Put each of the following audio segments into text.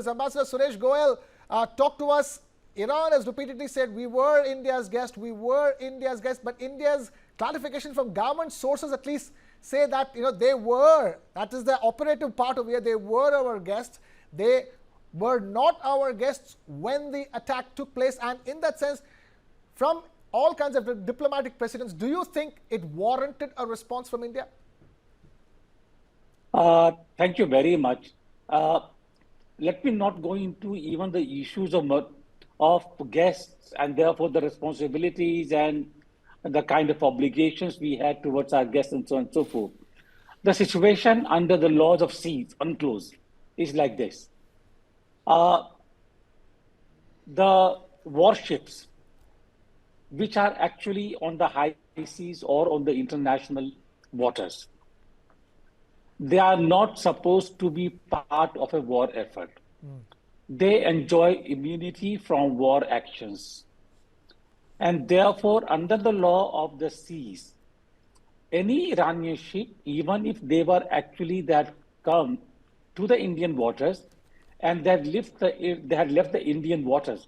News. Ambassador Suresh Goyal, talk to us. Iran has repeatedly said we were India's guest, but India's clarification from government sources at least say that they were, that is the operative part of it, they were our guests. They were not our guests when the attack took place, and in that sense, from all kinds of diplomatic precedents, do you think it warranted a response from India? Thank you very much. Let me not go into even the issues of guests and therefore the responsibilities and the kind of obligations we had towards our guests and so on and so forth. The situation under the laws of seas, UNCLOS, is like this. The warships, which are actually on the high seas or on the international waters, they are not supposed to be part of a war effort. They enjoy immunity from war actions. And therefore, under the law of the seas, any Iranian ship, even if they were actually that come to the Indian waters and they had left the Indian waters,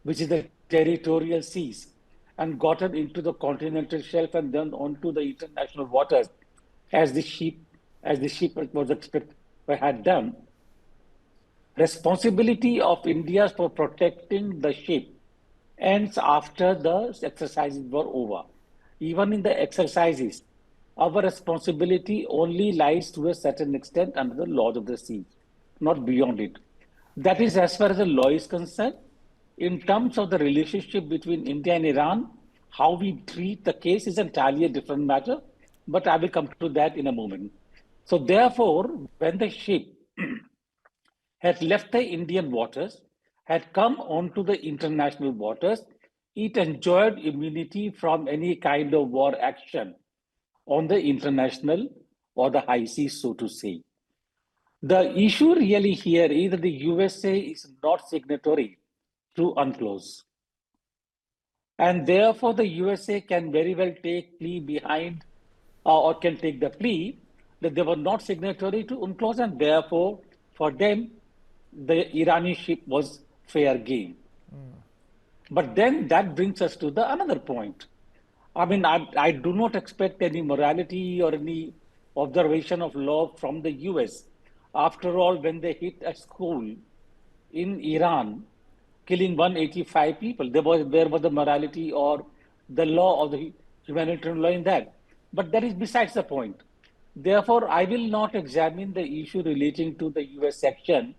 which is the territorial seas, and gotten into the continental shelf and then onto the international waters, as the ship was expected had done, responsibility of India for protecting the ship ends after the exercises were over. Even in the exercises, our responsibility only lies to a certain extent under the laws of the sea, not beyond it. That is as far as the law is concerned. In terms of the relationship between India and Iran, how we treat the case is entirely a different matter, but I will come to that in a moment. So therefore, when the ship had left the Indian waters, had come onto the international waters, it enjoyed immunity from any kind of war action on the international or the high seas, so to say. The issue really here is that the USA is not signatory to UNCLOS. And therefore, the USA can very well take plea behind or can take the plea that they were not signatory to UNCLOS, and therefore, for them, the Iranian ship was fair game. But then that brings us to another point. I mean, I do not expect any morality or any observation of law from the US. After all, when they hit a school in Iran, killing 185 people, there was the morality or the law or the humanitarian law in that. But that is besides the point. Therefore, I will not examine the issue relating to the US section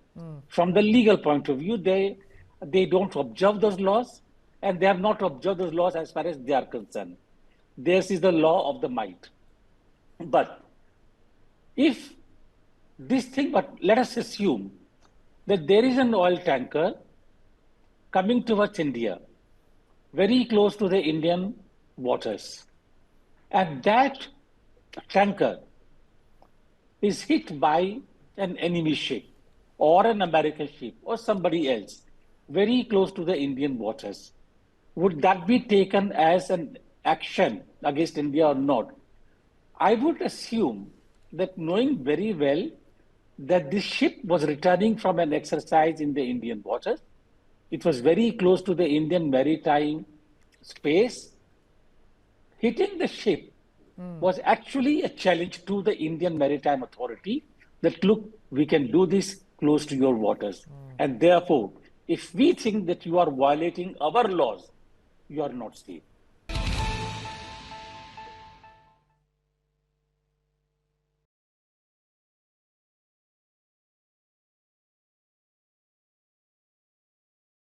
from the legal point of view. They don't observe those laws, and they have not observed those laws as far as they are concerned. This is the law of the might. But if this thing, but let us assume that there is an oil tanker coming towards India, very close to the Indian waters, and that tanker is hit by an enemy ship or an American ship or somebody else very close to the Indian waters. Would that be taken as an action against India or not? I would assume that, knowing very well that this ship was returning from an exercise in the Indian waters, it was very close to the Indian maritime space. Hitting the ship was actually a challenge to the Indian Maritime Authority that, look, we can do this close to your waters. And therefore, if we think that you are violating our laws, you are not safe.